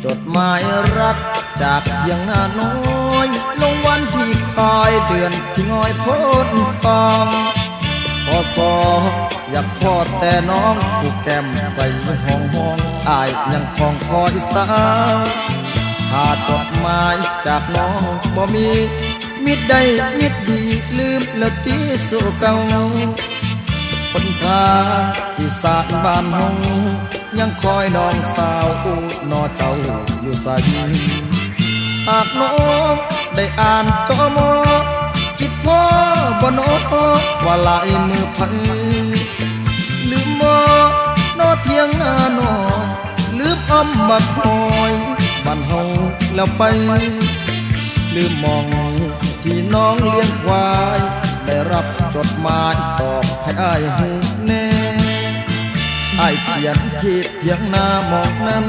จดหมายรักจากเพียงหน้าน้อยลงวันที่คอยเดือนที่งอยพ้นซองพอสออยากพอดแต่น้องผู้แก้มใส่ห้องอายยังคองคอยสาวขาดจดหมายจากน้องบ่มีมิตรใดมิตรดีลืมละตีสู่เก่าคนทางอีสานบ้านเฮายังคอยน้องสาวอูนอเจ้าอยู่ใสหากน้องได้อ่านจอมอคิดพ่อบ่นอว่าลายมือพันลืมบ่นอเทียงหน้าน้อยลืมอ้อมมาคอยบ้านเฮาแล้วไปลืมมองที่น้องเลี้ยงควายได้รับจดหมายตอบให้อ้ายหูแน่อ้ายเขียนที่เทียงหน้ามองนั้น